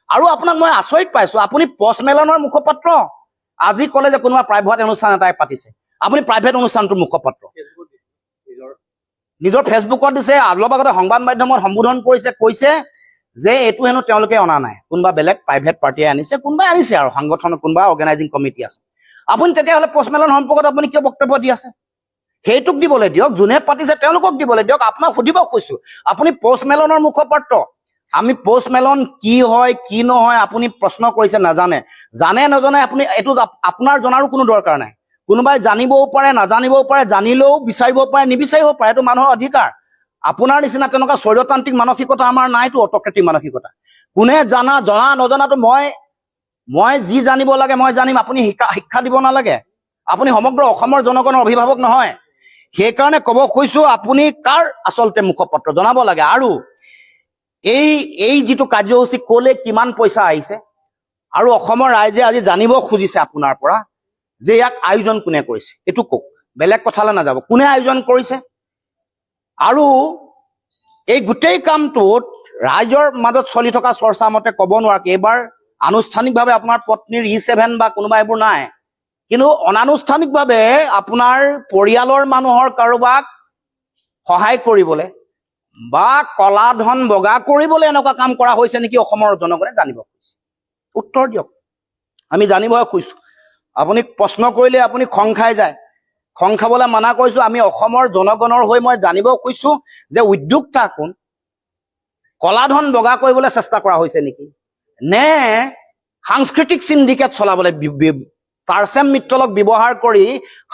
আৰু আপোনাক মই আচৰিত পাইছো, আপুনি পষ্টমেলনৰ মুখপাত্ৰ, আজি ক'লে যে কোনোবা প্ৰাইভেট অনুষ্ঠান এটাই পাতিছে, আপুনি প্ৰাইভেট অনুষ্ঠানটোৰ মুখপাত্ৰ নিজৰ ফেচবুকত দিছে, অলপ আগতে সংবাদ মাধ্যমত সম্বোধন কৰিছে, কৈছে যে এইটো হেনো তেওঁলোকে অনা নাই, কোনোবা বেলেগ প্ৰাইভেট পাৰ্টিয়ে আনিছে, কোনোবাই আনিছে আৰু সংগঠনত কোনোবা অৰ্গেনাইজিং কমিটি আছে। আপুনি তেতিয়াহ'লে পষ্টমেলন সম্পৰ্কত আপুনি কিয় বক্তব্য দি আছে? সেইটোক দিবলৈ দিয়ক, যোনে পাতিছে তেওঁলোকক দিবলৈ দিয়ক। আপোনাক সুধিব কৈছো, আপুনি পষ্টমেলনৰ মুখপাত্ৰ, আমি পষ্টমেলন কি হয় কি নহয় আপুনি প্ৰশ্ন কৰিছে, নাজানে, জানে নজনে আপুনি এইটো আপোনাৰ জনাৰো কোনো দৰকাৰ নাই। কোনোবাই জানিবও পাৰে, নাজানিবও পাৰে, জানিলেও বিচাৰিব পাৰে, নিবিচাৰিব পাৰে, এইটো মানুহৰ অধিকাৰ। আপোনাৰ নিচিনা তেনেকুৱা স্বৈৰতান্ত্ৰিক মানসিকতা আমাৰ নাইতো, অট'ক্ৰেটিক মানসিকতা। কোনে জনা নজনাটো মই যি জানিব লাগে মই জানিম, আপুনি শিক্ষা দিব নালাগে। আপুনি সমগ্ৰ অসমৰ জনগণৰ অভিভাৱক নহয়। সেইকাৰণে ক'ব কৈছো, আপুনি কাৰ আচলতে মুখপাত্ৰ জনাব লাগে। আৰু এই যিটো কাৰ্যসূচী ক'লে কিমান পইচা আহিছে, আৰু অসমৰ ৰাইজে আজি জানিব খুজিছে আপোনাৰ পৰা যে ইয়াক আয়োজন কোনে কৰিছে, এইটো কওক, বেলেগ কথালৈ নাযাব, কোনে আয়োজন কৰিছে। আৰু এই গোটেই কামটোত ৰাইজৰ মাজত চলি থকা চৰ্চা মতে ক'ব নোৱাৰাকে এইবাৰ আনুষ্ঠানিকভাৱে আপোনাৰ পত্নীৰ E7 বা কোনোবা এইবোৰ নাই, কিন্তু অনানুষ্ঠানিকভাৱে আপোনাৰ পৰিয়ালৰ মানুহৰ কাৰোবাক সহায় কৰিবলৈ বা কলা ধন বগা কৰিবলৈ এনেকুৱা কাম কৰা হৈছে নেকি অসমৰ জনগণে জানিব খুজিছে। উত্তৰ দিয়ক, আমি জানিব খুজিছো। আপুনি প্ৰশ্ন কৰিলে আপুনি খং খাই যায়, খং খাবলৈ মানা কৰিছো। আমি অসমৰ জনগণৰ হৈ মই জানিব খুজিছো যে উদ্যোক্তা কোন, কলা ধন বগা কৰিবলৈ চেষ্টা কৰা হৈছে নেকি, নে সাংস্কৃতিক সিন্ডিকেট চলাবলৈ, টাৰ্চেম মিত্ৰলক ব্যৱহাৰ কৰি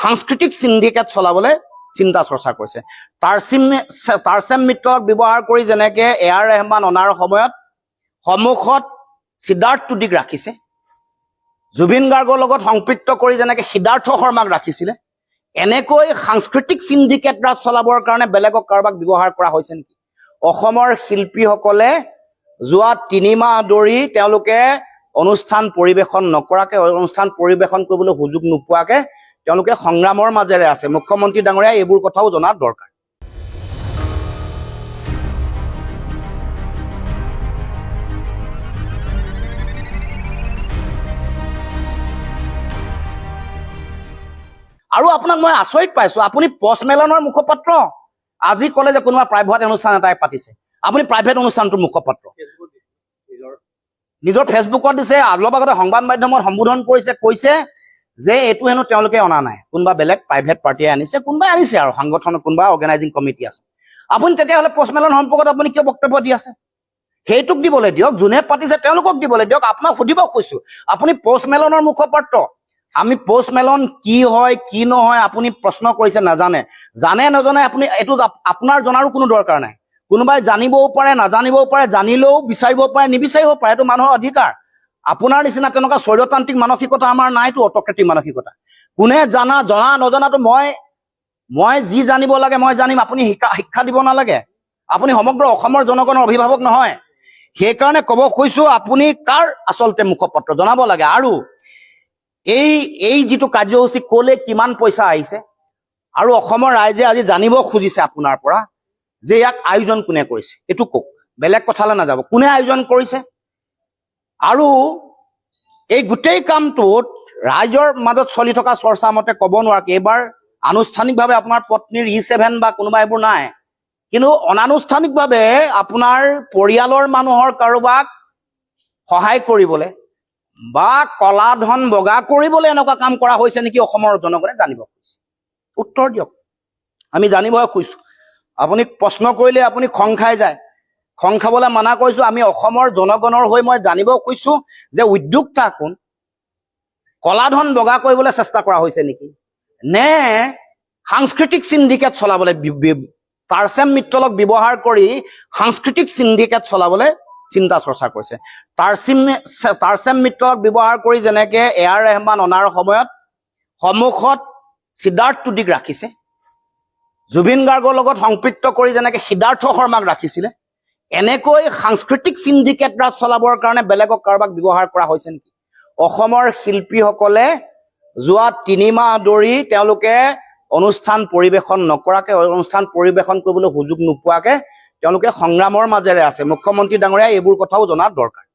সাংস্কৃতিক সিন্ডিকেট চলাবলৈ চিন্তা চৰ্চা কৰিছে। টাৰ্চেম মিত্ৰলক ব্যৱহাৰ কৰি যেনেকে এআৰ ৰেহমান অনাৰ সময়ত সন্মুখত সিদ্ধাৰ্থ টুডিক ৰাখিছে, জুবিন গাৰ্গৰ লগত সংপৃক্ত কৰি যেনেকে সিদ্ধাৰ্থ শৰ্মাক ৰাখিছিলে, এনেকৈ সাংস্কৃতিক সিন্ডিকেট ৰাজ চলাবৰ কাৰণে বেলেগক কাৰোবাক ব্যৱহাৰ কৰা হৈছে নেকি? অসমৰ শিল্পীসকলে যোৱা 3 মাহ ধৰি তেওঁলোকে অনুষ্ঠান পৰিবেশন নকৰাকে, অনুষ্ঠান পৰিবেশন কৰিবলৈ সুযোগ নোপোৱাকে তেওঁলোকে সংগ্ৰামৰ মাজেৰে আছে। মুখ্যমন্ত্ৰী ডাঙৰীয়া এইবোৰ কথাও জনাৰ দৰকাৰ। আৰু আপোনাক মই আচৰিত পাইছো, আপুনি পষ্টমেলনৰ মুখপাত্ৰ, আজি ক'লে যে কোনোবা প্ৰাইভেট অনুষ্ঠান এটাই পাতিছে, আপুনি প্ৰাইভেট অনুষ্ঠানটোৰ মুখপাত্ৰ নিজৰ ফেচবুকত দিছে, অলপ আগতে সংবাদ মাধ্যমত সম্বোধন কৰিছে, কৈছে যে এইটো হেনো তেওঁলোকে অনা নাই, কোনোবা বেলেগ প্ৰাইভেট পাৰ্টিয়ে আনিছে, কোনোবাই আনিছে আৰু সংগঠনত কোনোবা অৰ্গেনাইজিং কমিটি আছে। আপুনি তেতিয়াহ'লে পষ্টমেলন সম্পৰ্কত আপুনি কিয় বক্তব্য দি আছে? সেইটোক দিবলৈ দিয়ক, যোনে পাতিছে তেওঁলোকক দিবলৈ দিয়ক। আপোনাক সুধিব কৈছো, আপুনি পষ্টমেলনৰ মুখপাত্ৰ, আমি পষ্টমেলন কি হয় কি নহয় আপুনি প্ৰশ্ন কৰিছে, নাজানে, জানে নজনে আপুনি এইটো আপোনাৰ জনাৰো কোনো দৰকাৰ নাই। কোনোবাই জানিবও পাৰে, নাজানিবও পাৰে, জানিলেও বিচাৰিব পাৰে, নিবিচাৰিব পাৰে, এইটো মানুহৰ অধিকাৰ। আপোনাৰ নিচিনা তেনেকুৱা স্বৈৰতান্ত্ৰিক মানসিকতা আমাৰ নাইতো, অট'ক্ৰেটিক মানসিকতা। কোনে জনা নজনাটো মই যি জানিব লাগে মই জানিম, আপুনি শিক্ষা দিব নালাগে। আপুনি সমগ্ৰ অসমৰ জনগণৰ অভিভাৱক নহয়। সেইকাৰণে ক'ব কৈছো, আপুনি কাৰ আচলতে মুখপাত্ৰ জনাব লাগে। আৰু এই যিটো কাৰ্যসূচী ক'লে কিমান পইচা আহিছে, আৰু অসমৰ ৰাইজে আজি জানিব খুজিছে আপোনাৰ পৰা যে ইয়াক আয়োজন কোনে কৰিছে, এইটো কওক, বেলেগ কথালৈ নাযাব, কোনে আয়োজন কৰিছে। আৰু এই গোটেই কামটোত ৰাইজৰ মাজত চলি থকা চৰ্চা মতে ক'ব নোৱাৰাকে এইবাৰ আনুষ্ঠানিকভাৱে আপোনাৰ পত্নীৰ E7 বা কোনোবা এইবোৰ নাই, কিন্তু অনানুষ্ঠানিকভাৱে আপোনাৰ পৰিয়ালৰ মানুহৰ কাৰোবাক সহায় কৰিবলৈ বা কলা ধন বগা কৰিবলৈ এনেকুৱা কাম কৰা হৈছে নেকি অসমৰ জনগণে জানিব খুজিছে। উত্তৰ দিয়ক, আমি জানিব খুজিছো। আপুনি প্ৰশ্ন কৰিলে আপুনি খং খাই যায়, খং খাবলৈ মানা কৰিছো। আমি অসমৰ জনগণৰ হৈ মই জানিব খুজিছো যে উদ্যোক্তা কোন, কলা ধন বগা কৰিবলৈ চেষ্টা কৰা হৈছে নেকি, নে সাংস্কৃতিক সিন্ডিকেট চলাবলৈ, টাৰ্চেম মিত্ৰলক ব্যৱহাৰ কৰি সাংস্কৃতিক সিন্ডিকেট চলাবলৈ চিন্তা চৰ্চা কৰিছে। টাৰ্চেম মিত্ৰলক ব্যৱহাৰ কৰি যেনেকে এআৰ ৰেহমান অনাৰ সময়ত সন্মুখত সিদ্ধাৰ্থ টুডিক ৰাখিছে, জুবিন গাৰ্গৰ লগত সংপৃক্ত কৰি যেনেকে সিদ্ধাৰ্থ শৰ্মাক ৰাখিছিলে, এনেকৈ সাংস্কৃতিক সিন্ডিকেট ৰাজ চলাবৰ কাৰণে বেলেগক কাৰোবাক ব্যৱহাৰ কৰা হৈছে নেকি? অসমৰ শিল্পীসকলে যোৱা 3 মাহ ধৰি তেওঁলোকে অনুষ্ঠান পৰিবেশন নকৰাকে, অনুষ্ঠান পৰিবেশন কৰিবলৈ সুযোগ নোপোৱাকে তেওঁলোকে সংগ্ৰামৰ মাজেৰে আছে। মুখ্যমন্ত্ৰী ডাঙৰীয়া এইবোৰ কথাও জনাৰ দৰকাৰ।